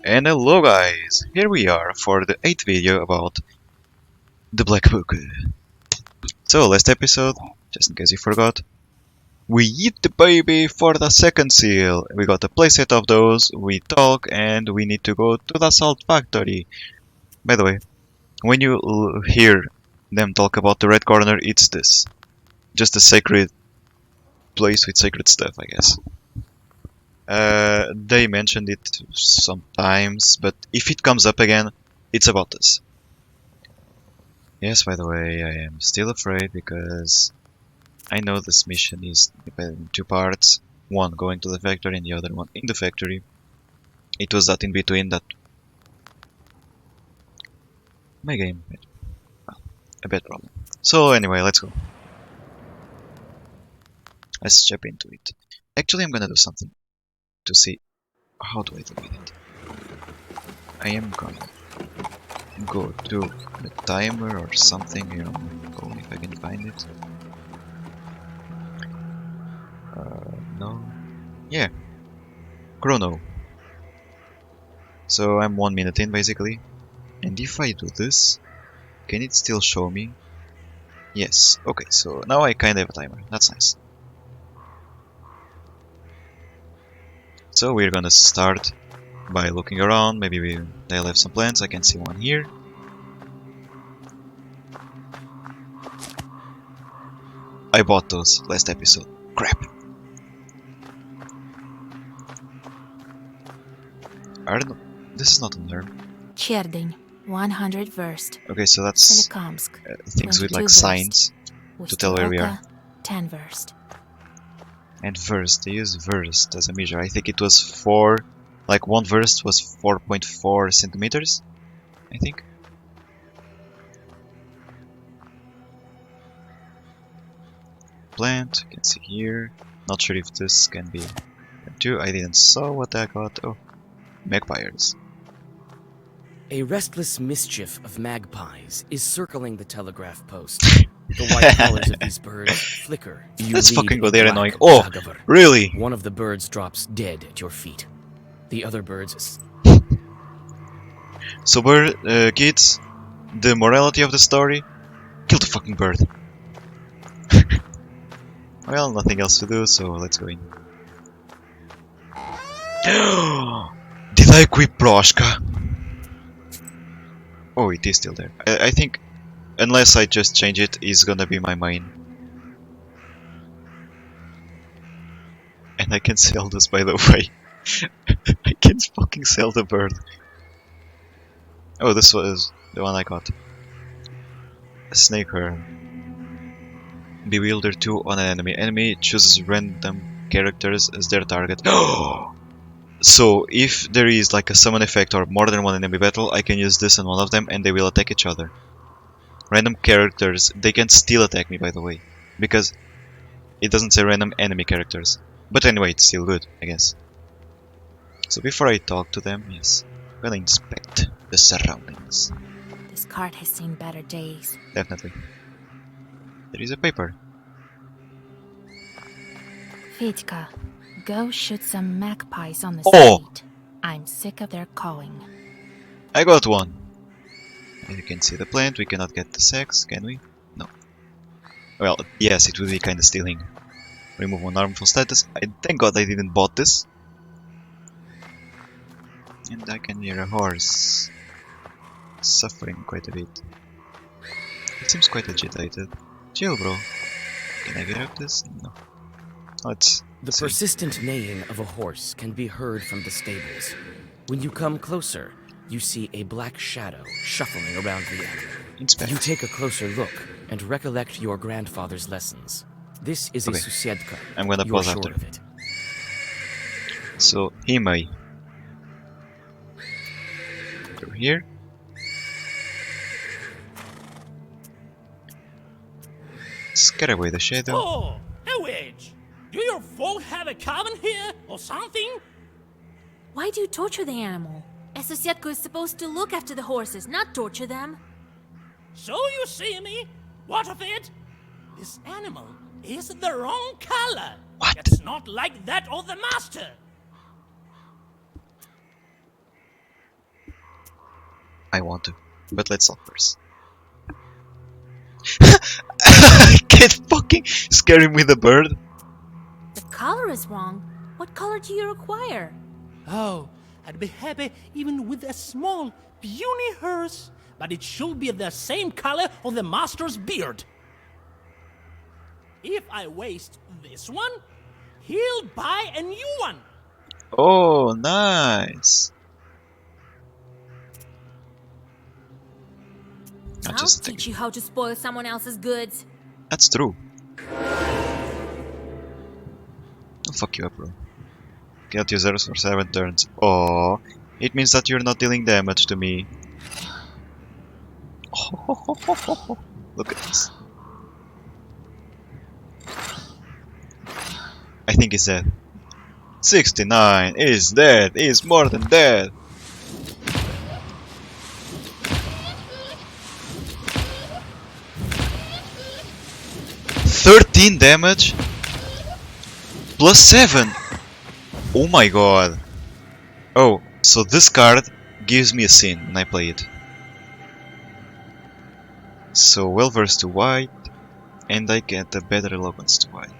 And hello guys, here we are for the 8th video about the Black Book. So last episode, just in case you forgot, we eat the baby for the second seal. We got a playset of those, we talk, and we need to go to the salt factory. By the way, when you hear them talk about the red corner, it's this. Just a sacred place with sacred stuff, I guess. They mentioned it sometimes, but if it comes up again, it's about this. Yes, by the way, I am still afraid because I know this mission is divided in two parts. One going to the factory and the other one in the factory. It was that in between that my game had a bad problem. So anyway, let's go. Let's jump into it. Actually, I'm gonna do something to see how do I do with it. I am gonna go to the timer or something, you know, go if I can find it. No. Yeah. Chrono. So I'm 1 minute in basically. And if I do this, can it still show me? Yes. Okay, so now I kinda have a timer. That's nice. So we're gonna start by looking around. Maybe they'll have some plants. I can see one here. I bought those last episode. Crap. I don't know. This is not an herb. Чердень, 100 verst. Okay, so that's things with like signs to tell where we are. 10 verst. And verst, they use verst as a measure. I think it was 4, like 1 verst was 4.4 centimeters, I think. Plant, you can see here. Not sure if this can be too. I didn't saw what I got. Oh, magpies. A restless mischief of magpies is circling the telegraph post. The white colors of these birds flicker. Let's fucking go there annoying. Oh, really? One of the birds drops dead at your feet. The other birds... So kids, the morality of the story, kill the fucking bird. Well, nothing else to do, so let's go in. Did I equip Proshka? Oh, it is still there. I think, unless I just change it, it's gonna be my main. And I can sell this, by the way. I can fucking sell the bird. Oh, this was the one I got. A snake herd. Bewilder 2 on an enemy. Enemy chooses random characters as their target. So if there is like a summon effect or more than one enemy battle, I can use this on one of them and they will attack each other. Random characters, they can still attack me, by the way, because it doesn't say random enemy characters. But anyway, it's still good, I guess. So before I talk to them, yes, I'm gonna inspect the surroundings. This cart has seen better days. Definitely. There is a paper. Fedka, go shoot some magpies on the Oh! street. I'm sick of their calling. I got one. And you can see the plant. We cannot get the sex, can we? No. Well, yes, it would be kinda stealing. Remove one harmful status. Thank God I didn't bought this. And I can hear a horse suffering quite a bit. It seems quite agitated. Chill, bro. Can I get up this? No. Let's The see. persistent neighing of a horse can be heard from the stables. When you come closer, you see a black shadow shuffling around the animal. Inspect. You take a closer look and recollect your grandfather's lessons. This is Okay. a susiedka. I'm gonna You're pause sure after. of it. So, Himai. Go here. Scare away the shadow. Oh, a witch! Do your folk have a coven here or something? Why do you torture the animal? A Sosietko is supposed to look after the horses, not torture them. So you see me? What of it? This animal is the wrong color. What? It's not like that of the master. I want to, but let's solve first. Can't fucking scare him with a bird. The color is wrong. What color do you require? Oh, I'd be happy even with a small, puny horse, but it should be the same color of the master's beard. If I waste this one, he'll buy a new one. Oh, nice. I I'll just teach think you how to spoil someone else's goods. that's true. I'll fuck you up, bro. Get your zeros for 7 turns. Oh, it means that you're not dealing damage to me. Look at this. I think he's dead. 69 is dead. Is more than dead. $13 damage plus 7. Oh my god. Oh, so this card gives me a sin when I play it. So well versed to white, and I get a better eloquence to white.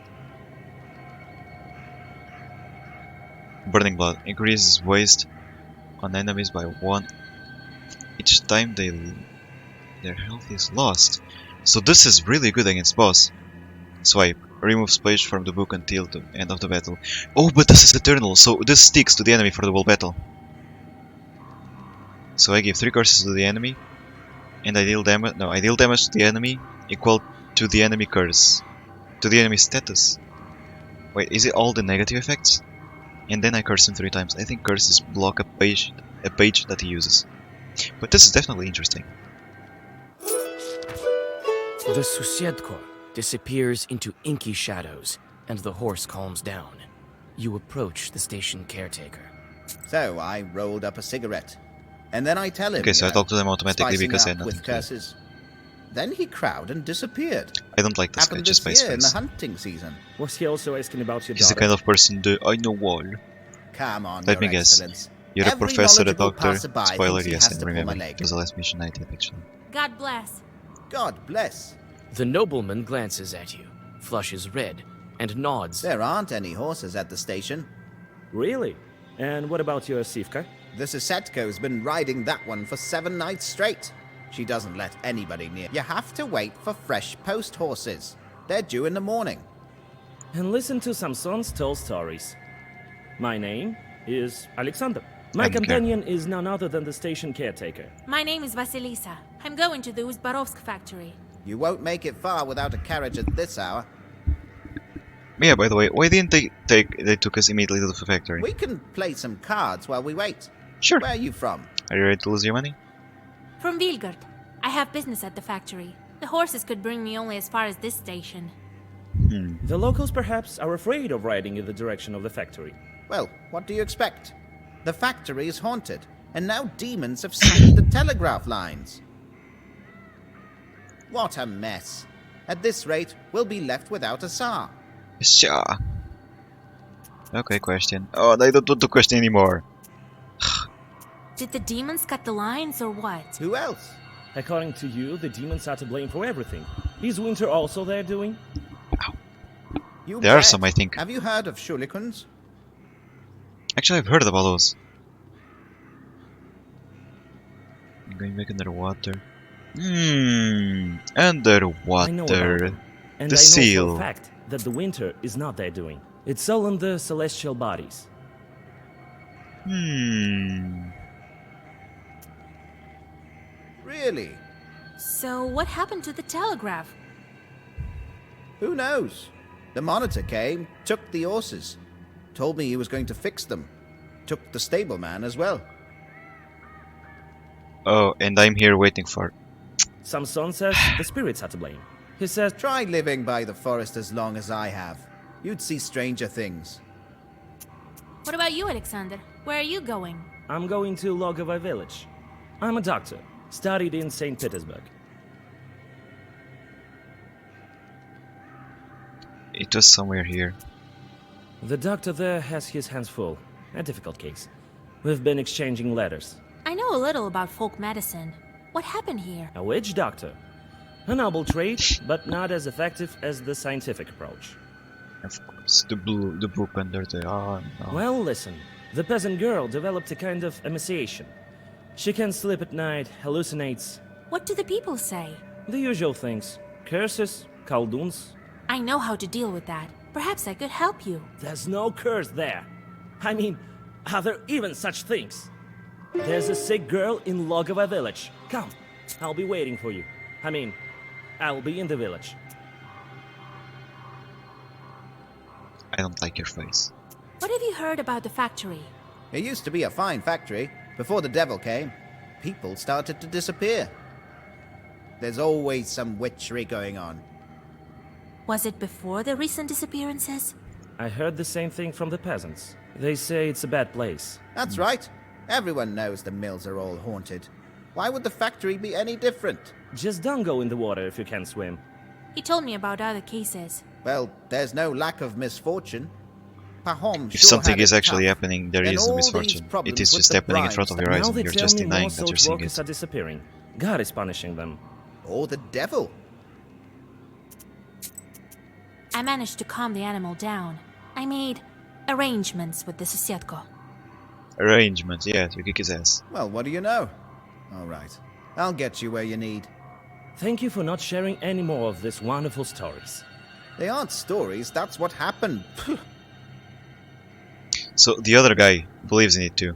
Burning blood increases waste on enemies by 1 each time their health is lost. So this is really good against boss. Swipe. Removes page from the book until the end of the battle. Oh, but this is eternal, so this sticks to the enemy for the whole battle. So I give 3 curses to the enemy, and I deal damage. No, I deal damage to the enemy equal to the enemy curse, to the enemy status. Wait, is it all the negative effects? And then I curse him 3 times. I think curses block a page that he uses. But this is definitely interesting. The Susiedko disappears into inky shadows, and the horse calms down. You approach the station caretaker. So I rolled up a cigarette, and then I tell him. Okay, so I talk to them automatically because I had nothing with to do. curses. Then he crowed and disappeared. I don't like this guy, Happened just by this his year in the face. hunting season. Was he also asking about your He's the daughter? kind of person I know all. Come on, Let Your me guess. Excellence. You're a Every professor, a knowledgeable doctor. passerby Spoiler, thinks he yes, has I to pull remember. my It leg. was the last mission I did, actually. God bless. God bless. The nobleman glances at you, flushes red, and nods. There aren't any horses at the station. Really? And what about your Sivka? The Susetko's been riding that one for 7 nights straight. She doesn't let anybody near. You have to wait for fresh post horses. They're due in the morning. And listen to Samson's tall stories. My name is Alexander. My I don't care. companion is none other than the station caretaker. My name is Vasilisa. I'm going to the Uzbarovsk factory. You won't make it far without a carriage at this hour. Yeah, by the way, why didn't they took us immediately to the factory? We can play some cards while we wait. Sure. Where are you from? Are you ready to lose your money? From Vilgard. I have business at the factory. The horses could bring me only as far as this station. The locals perhaps are afraid of riding in the direction of the factory. Well, what do you expect? The factory is haunted, and now demons have seized the telegraph lines. What a mess. At this rate, we'll be left without a Tsar. Sure. Okay, question. Oh, I don't want to question anymore. Did the demons cut the lines or what? Who else? According to you, the demons are to blame for everything. Is winter also there doing? You There are bet. some, I think. Have you heard of Shulikons? Actually, I've heard about those. I'm going back underwater. I know about Underwater. them. And The I know seal. for a fact that the winter is not their doing. It's all in the celestial bodies. Really? So, what happened to the telegraph? Who knows? The monitor came, took the horses, told me he was going to fix them, took the stableman as well. Oh, and I'm here waiting for. Samson says the spirits are to blame. He says, Try living by the forest as long as I have. You'd see stranger things. What about you, Alexander? Where are you going? I'm going to Logovo village. I'm a doctor, studied in St. Petersburg. It was somewhere here. The doctor there has his hands full. A difficult case. We've been exchanging letters. I know know a little about folk medicine. What happened here? A witch doctor. A noble trait, but not as effective as the scientific approach. Of course, the book under the arm. No. Well, listen. The peasant girl developed a kind of emaciation. She can't sleep at night, hallucinates. What do the people say? The usual things. Curses, kalduns. I know how to deal with that. Perhaps I could help you. There's no curse there. I mean, are there even such things? There's a sick girl in Logova village. Come, I'll be waiting for you. I mean, I'll be in the village. I don't like your face. What have you heard about the factory? It used to be a fine factory. Before the devil came, people started to disappear. There's always some witchery going on. Was it before the recent disappearances? I heard the same thing from the peasants. They say it's a bad place. That's right. Everyone knows the mills are all haunted. Why would the factory be any different? Just don't go in the water if you can't swim. He told me about other cases. Well, there's no lack of misfortune. Pahom If sure something had is it actually tough. happening, there Then is all no these misfortune. problems It is with just the happening in front of bribes your eyes Now and they you're tell just me denying more that you're salt seeing workers it. are disappearing. God is punishing them. Or the devil. I managed to calm the animal down. I made arrangements with the Sosetko. Arrangement, yeah, you kick his ass. Well, what do you know? All right. I'll get you where you need. Thank you for not sharing any more of these wonderful stories. They aren't stories, that's what happened. So the other guy believes in it too.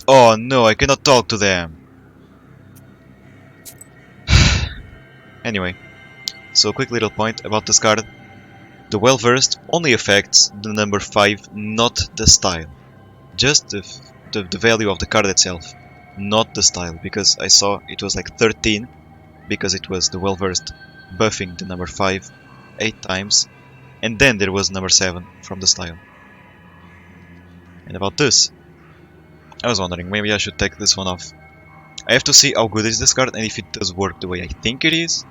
Oh no, I cannot talk to them. Anyway, so quick little point about this card. The well-versed only affects the number 5, not the style. Just the value of the card itself, not the style, because I saw it was like 13, because it was the well-versed buffing the number 5 8 times, and then there was number 7 from the style. And about this, I was wondering, maybe I should take this one off. I have to see how good is this card and if it does work the way I think it is.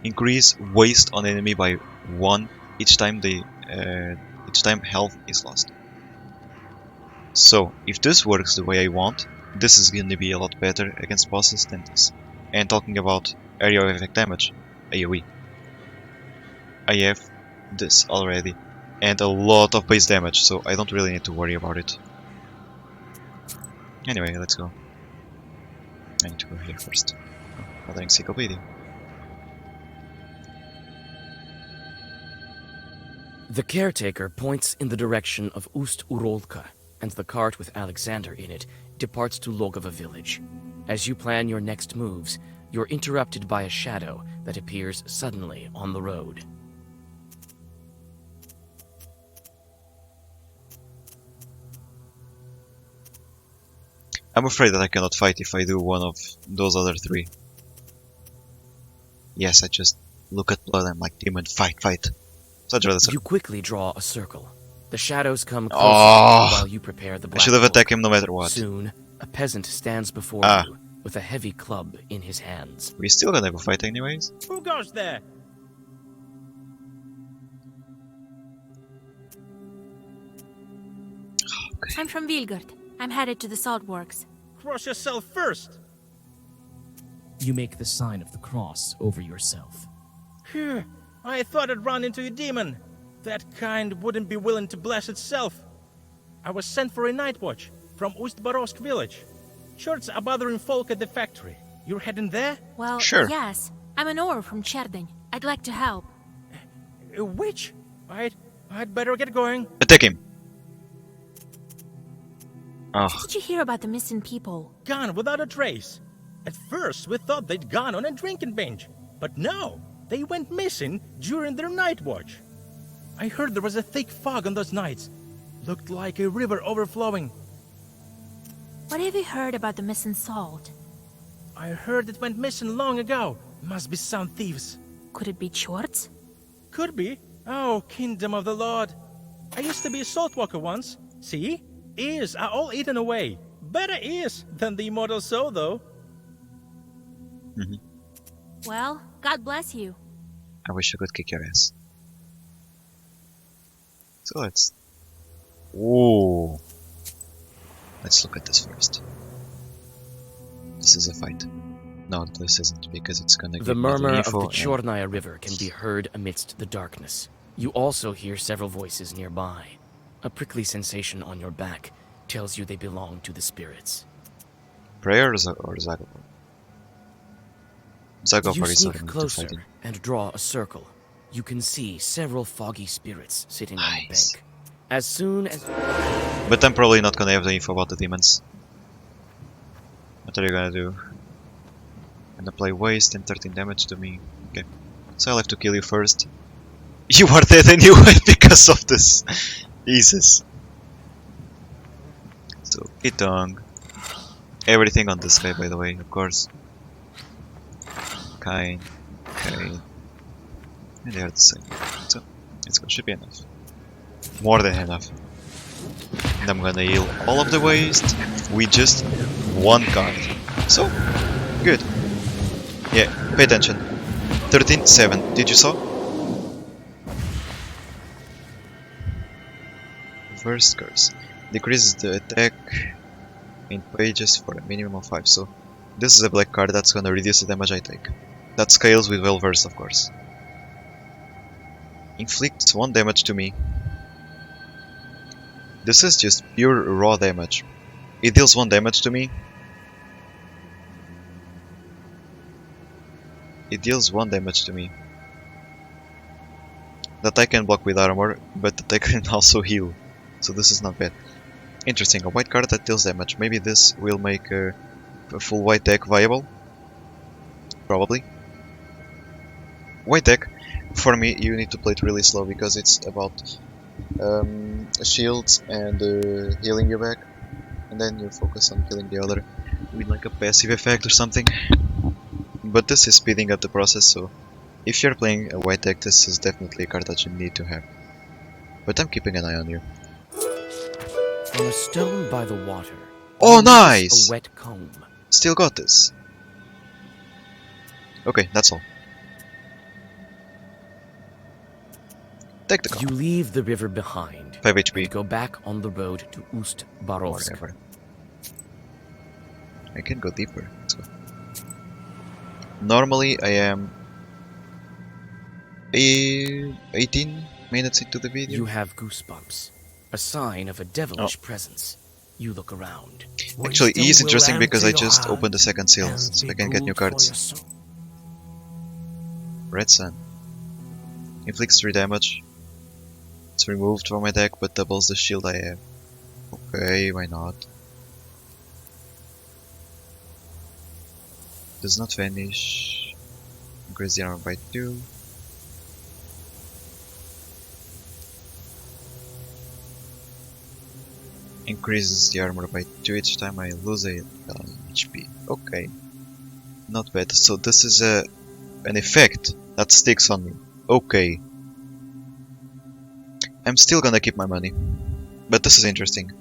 Increase waste on enemy by 1 each time health is lost. So if this works the way I want, this is going to be a lot better against bosses than this. And talking about area of effect damage, AoE, I have this already and a lot of base damage, so I don't really need to worry about it. Anyway, let's go. I need to go here first. Oh, another encyclopedia. The caretaker points in the direction of Ust-Urolka, and the cart with Alexander in it departs to Logova village. As you plan your next moves, you're interrupted by a shadow that appears suddenly on the road. I'm afraid that I cannot fight if I do one of those other 3. Yes, I just look at blood and I'm like, demon, fight, fight. So I'd rather You quickly draw a circle. The shadows come closer Oh. while you prepare the I black should have bolt. attacked him no matter what. Soon, a peasant stands before Ah. you with a heavy club in his hands. We still gonna have a fight anyways. Who goes there? I'm from Vilgard. I'm headed to the salt works. Cross yourself first. You make the sign of the cross over yourself. Phew, I thought I'd run into a demon. That kind wouldn't be willing to bless itself. I was sent for a night watch from Ust-Barovsk village. Shorts are bothering folk at the factory. You're heading there? Well, Sure. yes. I'm an Or from Cherdyn. I'd like to help. A witch? I'd better get going. Attack him! Oh, Did you hear about the missing people? Gone without a trace. At first, we thought they'd gone on a drinking binge. But no, they went missing during their night watch. I heard there was a thick fog on those nights. Looked like a river overflowing. What have you heard about the missing salt? I heard it went missing long ago. Must be some thieves. Could it be Chorts? Could be. Oh, kingdom of the Lord. I used to be a salt walker once. See? Ears are all eaten away. Better ears than the immortal soul, though. Well, God bless you. I wish I could kick your ass. So let's... Ooh. Let's look at this first. This is a fight. No, this isn't, because it's gonna The give me the murmur of info. the Chornaya River can be heard amidst the darkness. You also hear several voices nearby. A prickly sensation on your back tells you they belong to the spirits. Prayer or Zagopar? You Zagopar is not sneak into closer fighting. and draw a circle. You can see several foggy spirits sitting on the Nice. bank. As soon as... But I'm probably not gonna have the info about the demons. What are you gonna do? Gonna apply waste and 13 damage to me. Okay. So I'll have to kill you first. You are dead anyway because of this. Jesus. So, Kitong. Everything on this guy, by the way, of course. Kain. Kain. And they are the same. So, should be enough. More than enough. And I'm gonna heal all of the waste with just one card. So, good. Yeah, pay attention. 13-7. Did you saw? First curse. Decreases the attack in pages for a minimum of 5. So, this is a black card that's gonna reduce the damage I take. That scales with well versed, of course. Inflicts 1 damage to me. This is just pure raw damage. It deals 1 damage to me. It deals 1 damage to me. That I can block with armor, but that I can also heal. So this is not bad. Interesting, a white card that deals damage. Maybe this will make a full white deck viable. Probably. White deck, for me, you need to play it really slow because it's about shields and healing you back. And then you focus on killing the other with like a passive effect or something. But this is speeding up the process, so if you're playing a white deck, this is definitely a card that you need to have. But I'm keeping an eye on you. On a stone by the water... Oh, you notice nice! a wet comb. Still got this. Okay, that's all. Take the You call. leave the river behind 5 HP. and go back on the road to Ust-Barovsk. Whatever. I can go deeper. Let's go. Normally I am 18 minutes into the video. You have goosebumps, a sign of a devilish presence. You look around. Actually, E is Wisdom will interesting because I enter your just heart opened the second seal, and so be I can get new good for your cards. soul. Red Sun. Inflicts 3 damage. It's removed from my deck, but doubles the shield I have. Okay, why not? Does not vanish. Increase the armor by 2. Increases the armor by 2 each time I lose a HP. Okay. Not bad. So this is an effect that sticks on me. Okay. I'm still gonna keep my money. But this is interesting.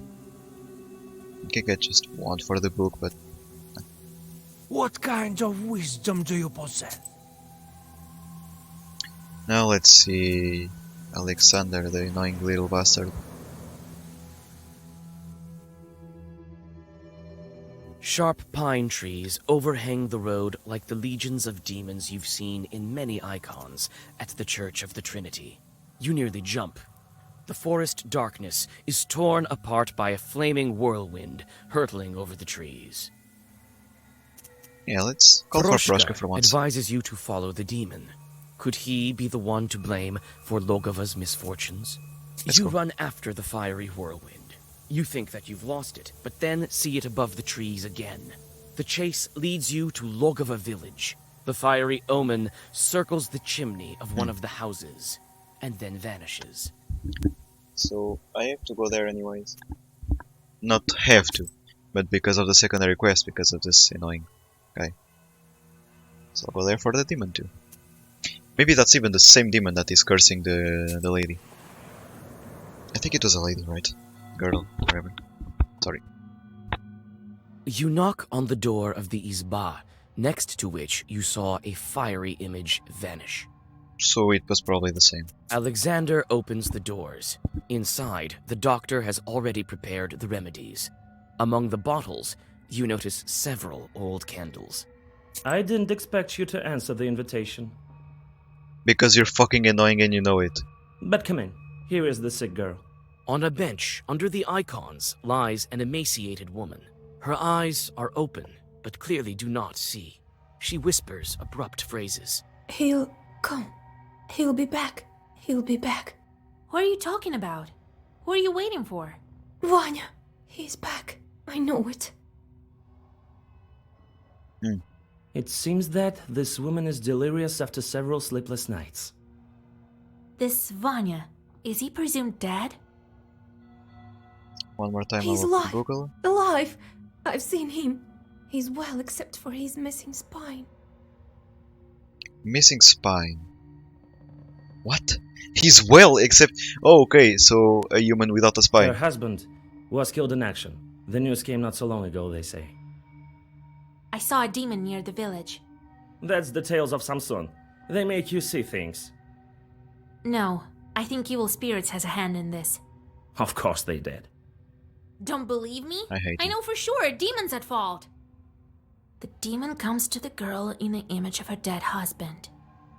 I can get just 1 for the book, but What kind of wisdom do you possess? now let's see Alexander, the annoying little bastard. Sharp pine trees overhang the road like the legions of demons you've seen in many icons at the Church of the Trinity. You nearly jump. The forest darkness is torn apart by a flaming whirlwind hurtling over the trees. Yeah, let's call for Proshka for once. advises you to follow the demon. Could he be the one to blame for Logova's misfortunes? Let's You go. run after the fiery whirlwind. You think that you've lost it, but then see it above the trees again. The chase leads you to Logova village. The fiery omen circles the chimney of one of the houses, and then vanishes. So I have to go there anyways. Not have to, but because of the secondary quest, because of this annoying guy. So I'll go there for the demon too. Maybe that's even the same demon that is cursing the lady. I think it was a lady, right? Girl, whatever. Sorry. You knock on the door of the Izba, next to which you saw a fiery image vanish. So it was probably the same. Alexander opens the doors. Inside, the doctor has already prepared the remedies. Among the bottles, you notice several old candles. I didn't expect you to answer the invitation. Because you're fucking annoying and you know it. But come in. Here is the sick girl. On a bench under the icons lies an emaciated woman. Her eyes are open, but clearly do not see. She whispers abrupt phrases. He'll come. He'll be back. He'll be back. What are you talking about? Who are you waiting for? Vanya, he's back. I know it. It seems that this woman is delirious after several sleepless nights. This Vanya, is he presumed dead? One more time, He's I'll alive. Google. Alive. I've seen him. He's well except for his missing spine. Missing spine. What? He's well, except... Oh, okay, so a human without a Her spine. husband was killed in action. The news came not so long ago, they say. I saw a demon near the village. That's the tales of Samson. They make you see things. No, I think evil spirits has a hand in this. Of course they did. Don't believe me? I hate I you. know for sure a demon's at fault. The demon comes to the girl in the image of her dead husband.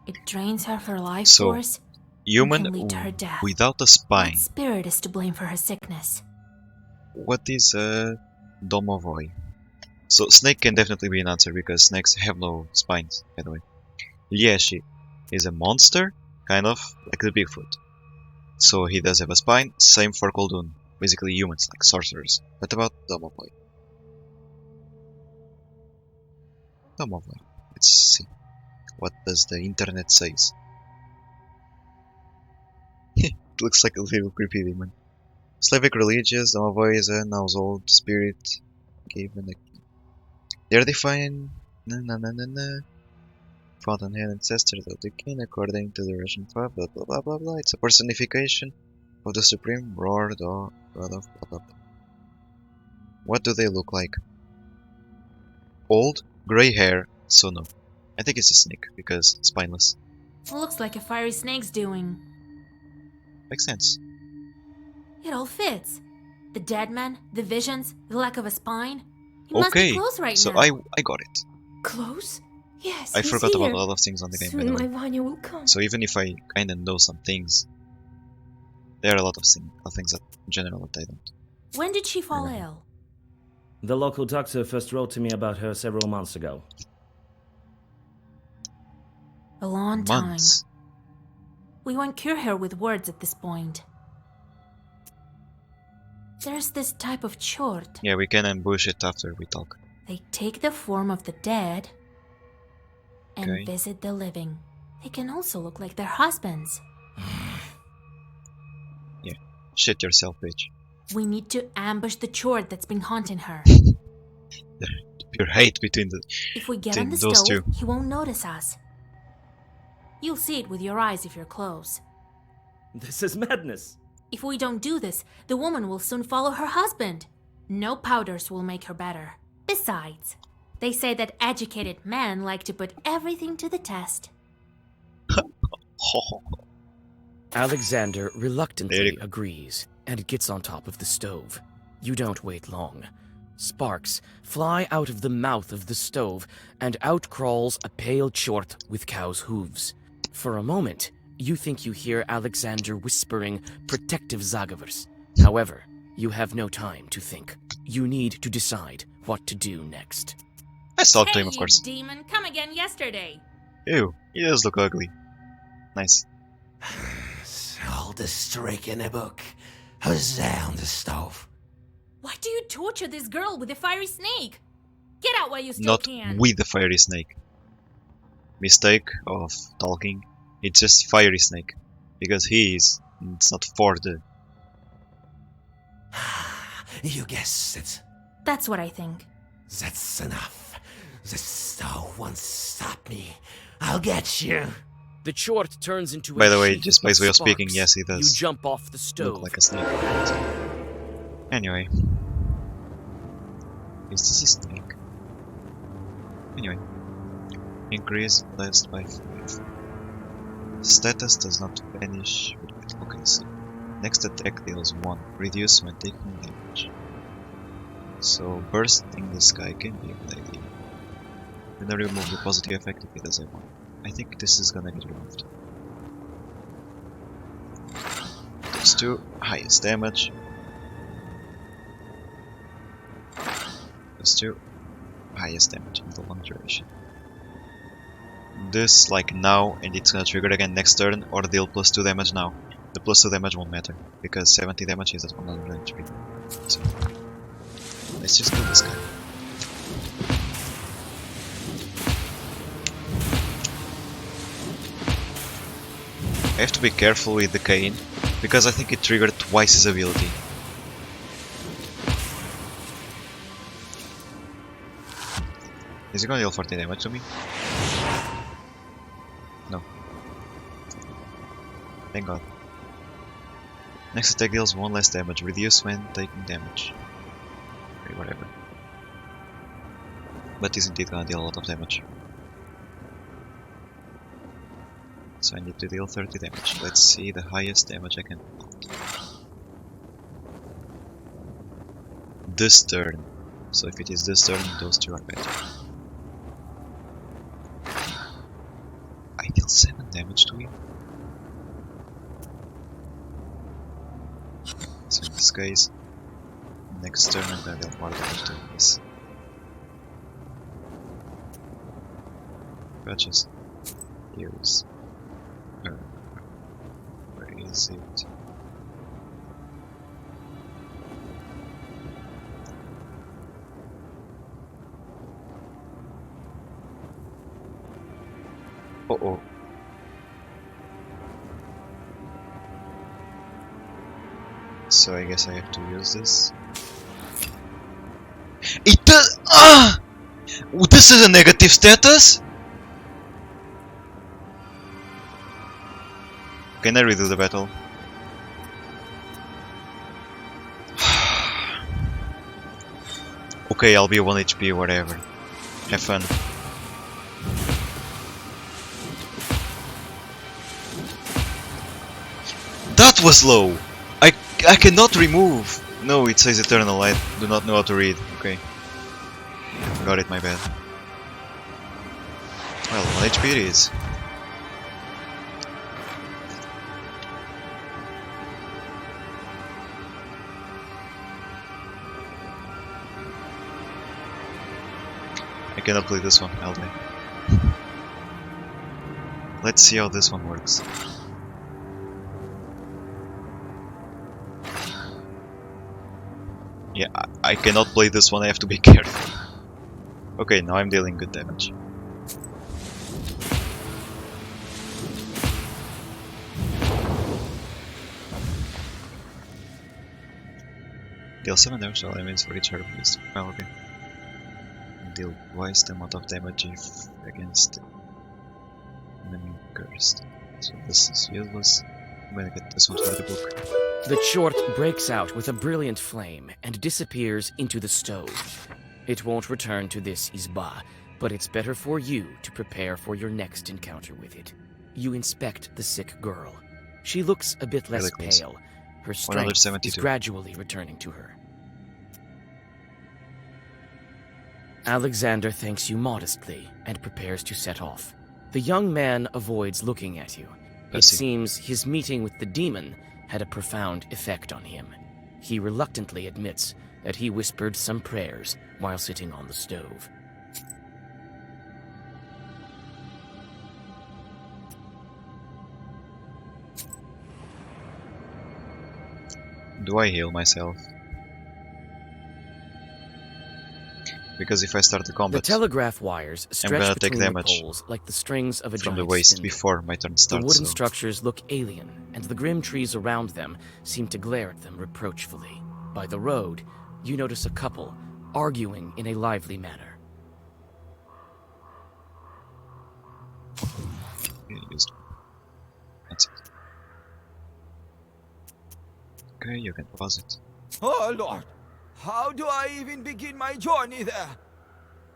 It drains her of her life So, force. Human can lead to her death. without a spine. What spirit is to blame for her sickness? What is a domovoi? So snake can definitely be an answer because snakes have no spines, by the way. Lieshi is a monster, kind of like the Bigfoot. So he does have a spine, same for Koldun. Basically humans, like sorcerers. What about domovoi? Domovoi. Let's see. What does the internet says? It looks like a little creepy demon. Slavic religious, domovoi is an household spirit given a they are defined fountainhead ancestors of the king according to the Russian blah blah blah blah blah blah. It's a personification of the supreme lord or god of blah blah blah. What do they look like? Old, grey hair, so no. I think it's a snake because spineless. Looks like a fiery snake's doing. Makes sense. It all fits. The dead man, the visions, the lack of a spine. He must Okay, be close right so now. I got it. Close? Yes, I he's forgot here. about a lot of things on the game, by Soon the my way. Vanya will come. So even if I kinda know some things, there are a lot of things that in general that I don't. When did she fall Remember. ill? The local doctor first wrote to me about her several months ago. A long time. Months. We won't cure her with words at this point. There's this type of chort. Yeah, we can ambush it after we talk. They take the form of the dead and Okay. visit the living. They can also look like their husbands. Shit yourself, bitch. We need to ambush the chort that's been haunting her. Pure hate between the... If we get on the Those stove, two. he won't notice us. You'll see it with your eyes if you're close. This is madness. If we don't do this, the woman will soon follow her husband. No powders will make her better. Besides, they say that educated men like to put everything to the test. Alexander There reluctantly you- agrees and gets on top of the stove. You don't wait long. Sparks fly out of the mouth of the stove, and out crawls a pale chort with cow's hooves. For a moment, you think you hear Alexander whispering protective zagavers. However, you have no time to think. You need to decide what to do next. I saw it to Hey, him, of you course. demon, come again yesterday. Ew, he does look ugly. Nice. All the streak in the book. Who's there on the stove? Why do you torture this girl with a fiery snake? Get out while you still Not can. with the fiery snake. Mistake of talking. It's just fiery snake. Because he is. It's not for the... You guessed it. That's what I think. That's enough. The stove won't stop me. I'll get you. The chort turns into By a the way, sheet just by his of way of speaking, sparks. yes, he does You jump off the stove. look like a snake. Anyway. Is this a snake? Anyway. Increase blessed by 5. Status does not vanish with advocacy. Next attack deals 1. Reduce when taking damage. So bursting the sky can be a good idea. Then I remove the positive effect if it does I want. I think this is gonna get removed. Those two, highest damage. Those two, highest damage in the long duration. This like now, and it's gonna trigger again next turn, or deal plus 2 damage now. The plus 2 damage won't matter, because 70 damage is at 103. So, let's just kill this guy. I have to be careful with the Cain, because I think it triggered twice his ability. Is he gonna deal 40 damage to me? No. Thank god. Next attack deals 1 less damage, reduce when taking damage. Okay, whatever. But is indeed gonna deal a lot of damage. So I need to deal 30 damage. Let's see the highest damage I can put. This turn. So if it is this turn, those two are better. I deal 7 damage to him. So in this case, next turn I'm gonna deal more damage to this. Patches. Here is. Where is it? Oh. So I guess I have to use this. It does. Ah! This is a negative status? Can I redo the battle? Okay, I'll be 1 HP, whatever. Have fun. That was low! I cannot remove! No, it says eternal, I do not know how to read. Okay. Got it, my bad. Well, 1 HP it is. I cannot play this one, I'll die. Let's see how this one works. Yeah, I cannot play this one, I have to be careful. Okay, now I'm dealing good damage. Deal 7 damage, so that means for each herbalist. Oh, okay. Deal twice the amount of damage if against enemy cursed. So this is useless. I'm gonna get this one for the book. The chort breaks out with a brilliant flame and disappears into the stove. It won't return to this Izba, but it's better for you to prepare for your next encounter with it. You inspect the sick girl. She looks a bit less pale. Her strength is gradually returning to her. Alexander thanks you modestly and prepares to set off. The young man avoids looking at you. It seems his meeting with the demon had a profound effect on him. He reluctantly admits that he whispered some prayers while sitting on the stove. Do I heal myself? Because if I start the combat, the telegraph wires stretch between the poles like the strings of a from giant the waist spindle. before my turn starts. The wooden so structures look alien, and the grim trees around them seem to glare at them reproachfully. By the road, you notice a couple arguing in a lively manner. Okay, used one. That's it. Okay, you can pause it. Oh, Lord! How do I even begin my journey there?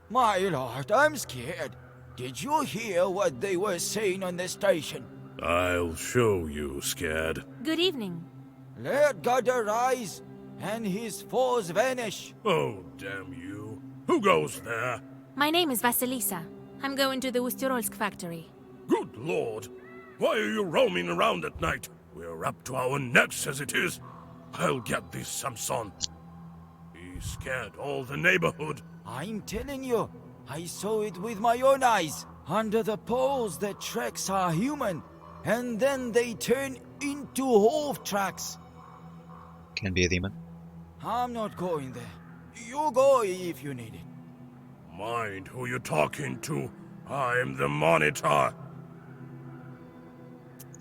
My lord, I'm scared. Did you hear what they were saying on the station? I'll show you, Scad. Good evening. Let God arise, and his foes vanish. Oh, damn you. Who goes there? My name is Vasilisa. I'm going to the Ustyrolsk factory. Good lord. Why are you roaming around at night? We're up to our necks as it is. I'll get this Samson. He scared all the neighborhood. I'm telling you, I saw it with my own eyes. Under the poles, the tracks are human, and then they turn into hoof tracks. Can be a demon. I'm not going there. You go if you need it. Mind who you're talking to. I'm the monitor.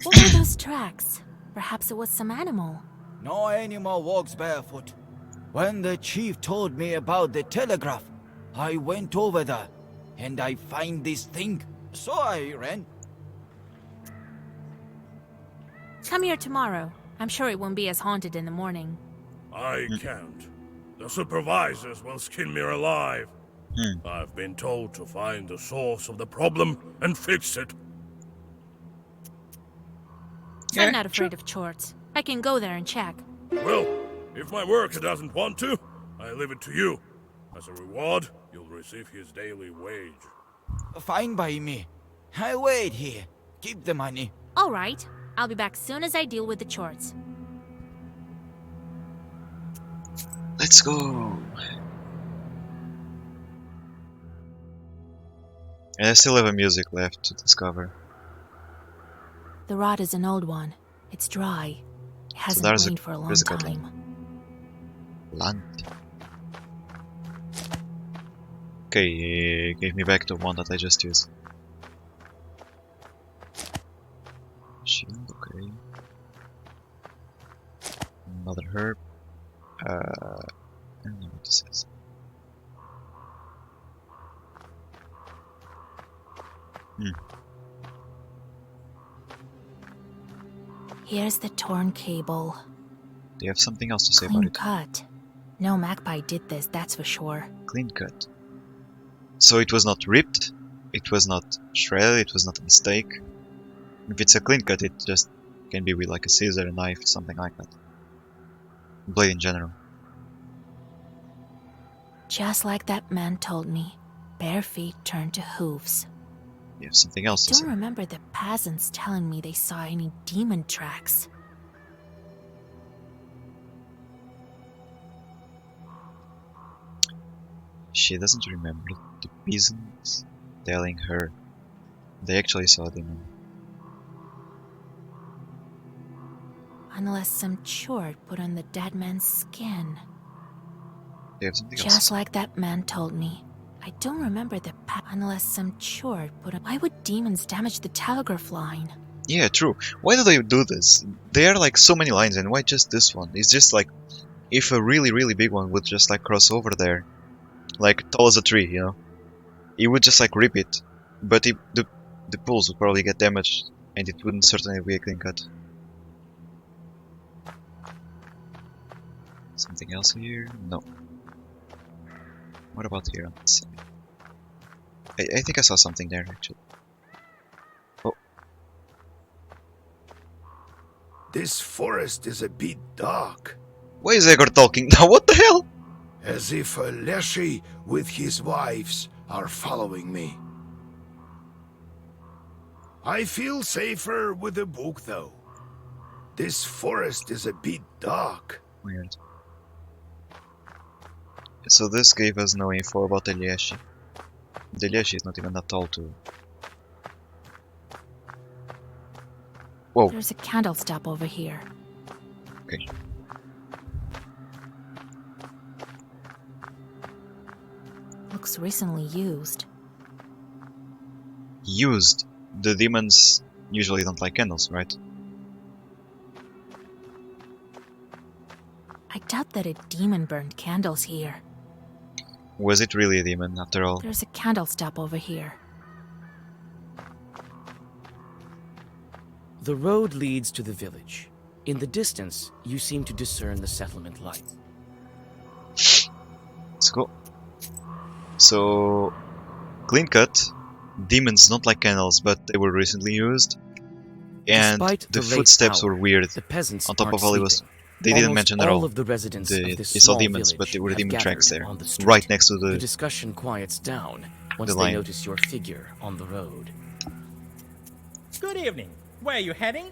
What were those tracks? Perhaps it was some animal. No animal walks barefoot. When the chief told me about the telegraph, I went over there, and I find this thing. So I ran. Come here tomorrow. I'm sure it won't be as haunted in the morning. I can't. The supervisors will skin me alive. I've been told to find the source of the problem and fix it. I'm not afraid of chores. I can go there and check. Well, if my worker doesn't want to, I leave it to you. As a reward, you'll receive his daily wage. Fine by me. I wait here. Keep the money. All right. I'll be back soon as I deal with the chores. Let's go. And I still have a music left to discover. The rod is an old one. It's dry. It hasn't there's rained for a long physical time. Land. Okay, gave me back the one that I just used. Shield, okay. Another herb. I don't know what this is. Here's the torn cable. Do you have something else to say Clean about it? cut. No magpie did this, that's for sure. Clean cut. So it was not ripped, it was not shredded, it was not a mistake. If it's a clean cut, it just can be with like a scissor, a knife, something like that. Blade in general. Just like that man told me, bare feet turn to hooves. You have something else to Don't say. remember the peasants telling me they saw any demon tracks. She doesn't remember the peasants telling her they actually saw a demon. Unless some chort put on the dead man's skin. They have something else. Just like that man told me. I don't remember the unless some chort put on. Why would demons damage the telegraph line? Yeah, true. Why do they do this? There are like so many lines, and why just this one? It's just like if a really big one would just like cross over there, like tall as a tree, you know, it would just like rip it, but the poles would probably get damaged, and it wouldn't certainly be a clean cut. Something else here? No. What about here on this side? I think I saw something there actually. Oh. This forest is a bit dark, Why is Egor talking now? What the hell? as if a Leshy with his wives are following me. I feel safer with a book, though. This forest is a bit dark. Weird. So this gave us no info about Elieshi. Elieshi is not even that tall too. Whoa. There's a candle stop over here. Okay. Looks recently used. Used. The demons usually don't like candles, right? I doubt that a demon burned candles here. Was it really a demon after all? There's a candle stop over here. The road leads to the village. In the distance, you seem to discern the settlement lights. Let's go. So, clean cut. Demons don't like candles, but they were recently used. And Despite the late footsteps hour, were weird. The peasants On top aren't of all, it was sleeping. They didn't Almost mention at all all. of the residents of this They saw small demons, but village there were have demon tracks gathered there, on the street. right next to The the discussion quiets down once they line. notice your figure on the road. Good evening. Where are you heading?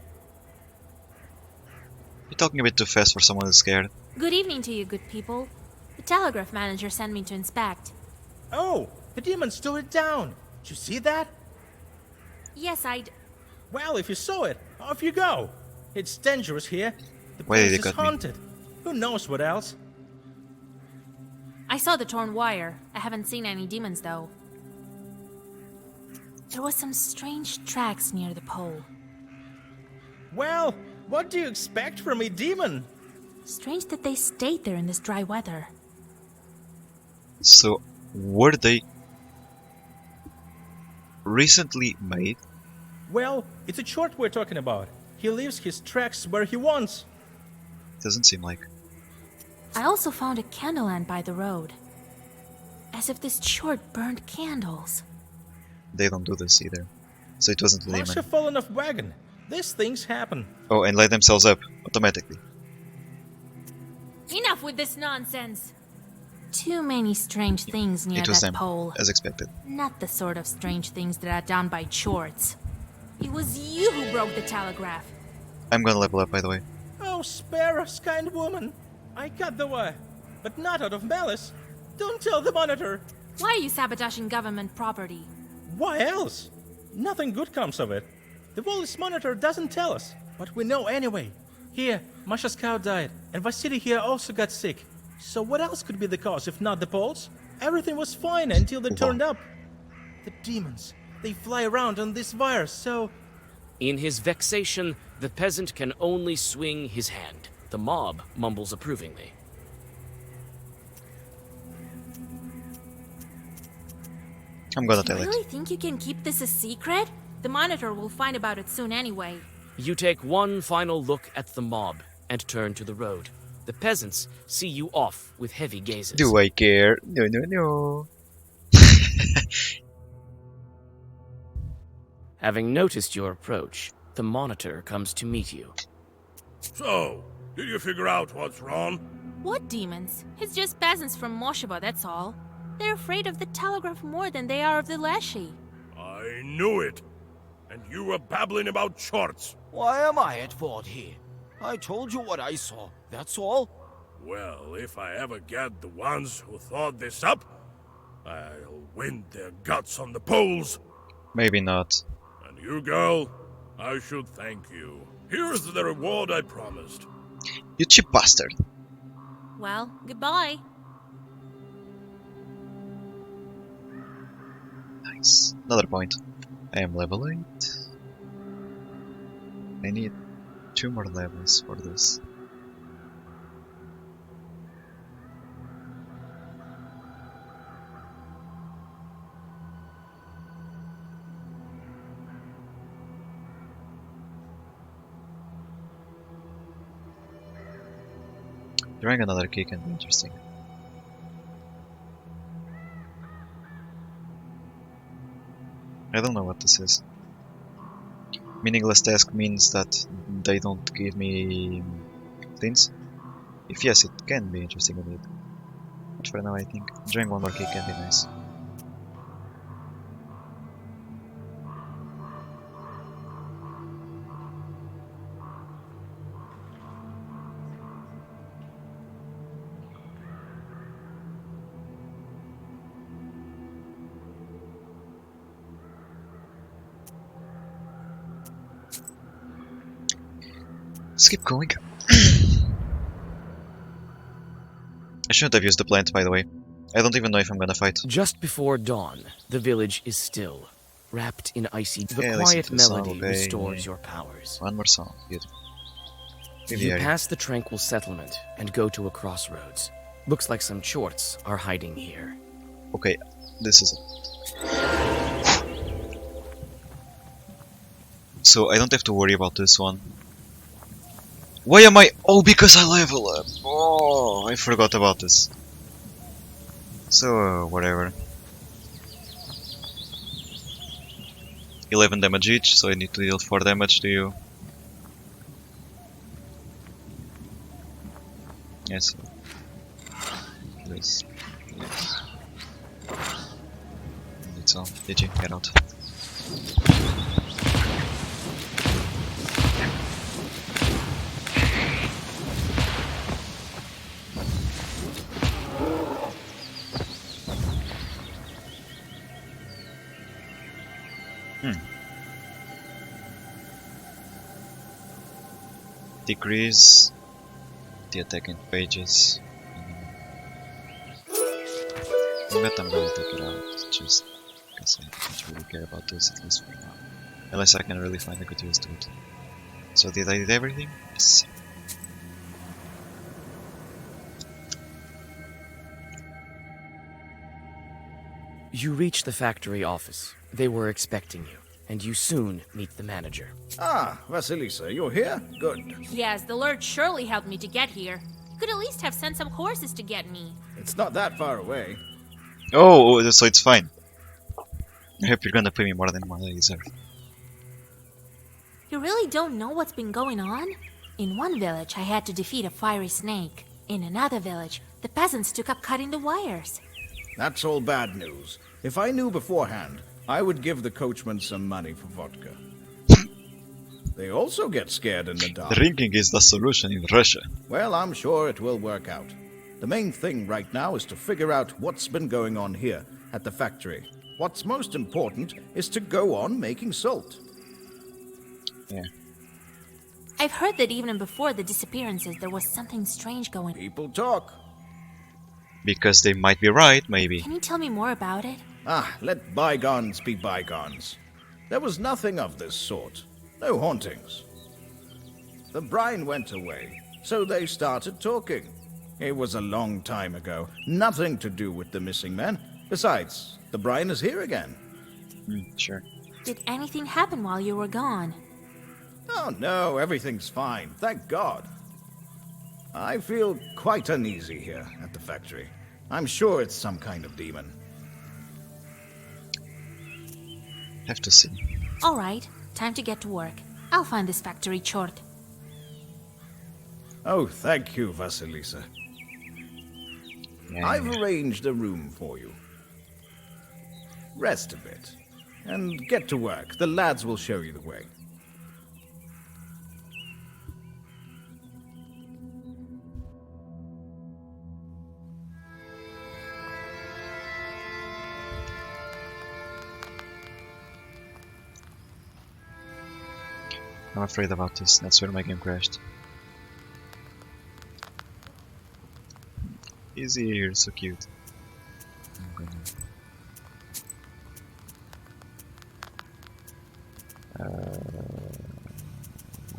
You're talking a bit too fast for someone who's scared. Good evening to you, good people. The telegraph manager sent me to inspect. Oh, the demons tore it down. Did you see that? Yes, Well, if you saw it, off you go. It's dangerous here. The Why did place they is cut me? haunted. Who knows what else? I saw the torn wire. I haven't seen any demons, though. There was some strange tracks near the pole. Well, what do you expect from a demon? Strange that they stayed there in this dry weather. So, were they recently made? Well, it's a chort we're talking about. He leaves his tracks where he wants. Doesn't seem like. I also found a candle lamp by the road. As if this chort burned candles. They don't do this either. So it wasn't Must layman. have fallen off wagon. These things happen. Oh, and light themselves up automatically. Enough with this nonsense! Too many strange things near It was that them, pole. as expected. Not the sort of strange things that are done by chorts. It was you who broke the telegraph. I'm gonna level up, by the way. Oh, spare us, kind woman. I cut the wire, but not out of malice. Don't tell the monitor. Why are you sabotaging government property? Why else? Nothing good comes of it. The Wallace monitor doesn't tell us, but we know anyway. Here, Masha's cow died, and Vasily here also got sick. So what else could be the cause if not the Poles? Everything was fine until they turned up. The demons, they fly around on this wire, so... In his vexation, the peasant can only swing his hand. The mob mumbles approvingly. I'm gonna Do you tell really it. think you can keep this a secret? The monitor will find about it soon anyway. You take one final look at the mob and turn to the road. The peasants see you off with heavy gazes. Do I care? No, no, no. Having noticed your approach, the monitor comes to meet you. So, did you figure out what's wrong? What demons? It's just peasants from Mosheva, that's all. They're afraid of the telegraph more than they are of the Leshy. I knew it. And you were babbling about shorts. Why am I at fault here? I told you what I saw, that's all. Well, if I ever get the ones who thought this up, I'll wind their guts on the poles. Maybe not. And you, girl, I should thank you. Here's the reward I promised. You cheap bastard. Well, goodbye. Nice. Another point. I am level 8. I need 2 more levels for this. Drawing another key can be interesting. I don't know what this is. Meaningless task means that they don't give me things. If yes, it can be interesting indeed. But for now, I think drawing one more key can be nice. Let's keep going. I shouldn't have used the plant, by the way. I don't even know if I'm gonna fight. Just before dawn, the village is still, wrapped in icy. The Okay, listen quiet to the song, melody okay. restores your powers. One more song. Beautiful. You pass the tranquil settlement and go to a crossroads. Looks like some chorts are hiding here. Okay, this is it. So I don't have to worry about this one. Why am I? Oh, because I level up. Oh, I forgot about this. So, whatever. 11 damage each, so I need to deal 4 damage to you. Yes. Please. Yes. That's all. Digi, get out. Decrease the attacking pages. But I'm gonna take it out just because I don't really care about this, at least for now. Unless I can really find a good use to it. So did I do everything? Yes. You reach the factory office. They were expecting you, and you soon meet the manager. Ah, Vasilisa, you're here? Good. Yes, the Lord surely helped me to get here. Could at least have sent some horses to get me. It's not that far away. Oh, so it's fine. I hope you're gonna pay me more than what I deserve. You really don't know what's been going on? In one village, I had to defeat a fiery snake. In another village, the peasants took up cutting the wires. That's all bad news. If I knew beforehand, I would give the coachman some money for vodka. They also get scared in the dark. Drinking is the solution in Russia. Well, I'm sure it will work out. The main thing right now is to figure out what's been going on here at the factory. What's most important is to go on making salt. Yeah. I've heard that even before the disappearances, there was something strange going on. People talk. Because they might be right, maybe. Can you tell me more about it? Ah, let bygones be bygones. There was nothing of this sort. No hauntings. The brine went away, so they started talking. It was a long time ago. Nothing to do with the missing men. Besides, the brine is here again. Sure. Did anything happen while you were gone? Oh no, everything's fine. Thank God. I feel quite uneasy here at the factory. I'm sure it's some kind of demon. Have to see. All right, time to get to work. I'll find this factory chort. Oh, thank you, Vasilisa. Yeah. I've arranged a room for you. Rest a bit, and get to work. The lads will show you the way. I'm afraid about this. That's where my game crashed. Easy here, so cute. I'm gonna...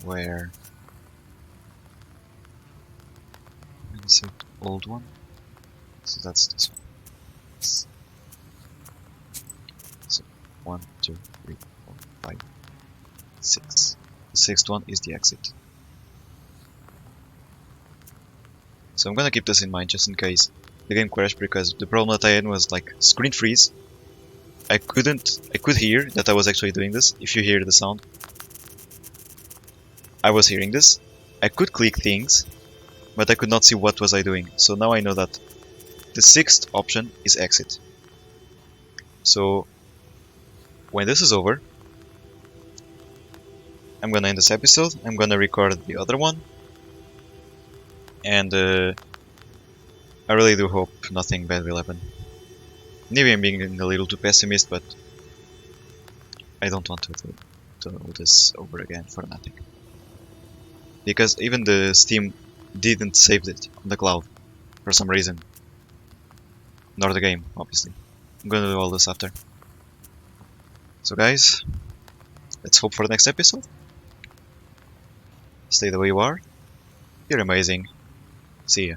where? Is it old one? So that's this one. So 1, 2, 3, 4, 5, 6. The sixth one is the exit. So I'm gonna keep this in mind just in case the game crashed, because the problem that I had was like screen freeze. I could hear that I was actually doing this. If you hear the sound, I was hearing this. I could click things, but I could not see what was I doing. So now I know that the sixth option is exit. So when this is over, I'm gonna end this episode, I'm gonna record the other one, and I really do hope nothing bad will happen. Maybe I'm being a little too pessimist, but I don't want to do this over again for nothing. Because even the Steam didn't save it on the cloud, for some reason. Nor the game, obviously. I'm gonna do all this after. So guys, let's hope for the next episode. Stay the way you are. You're amazing. See ya.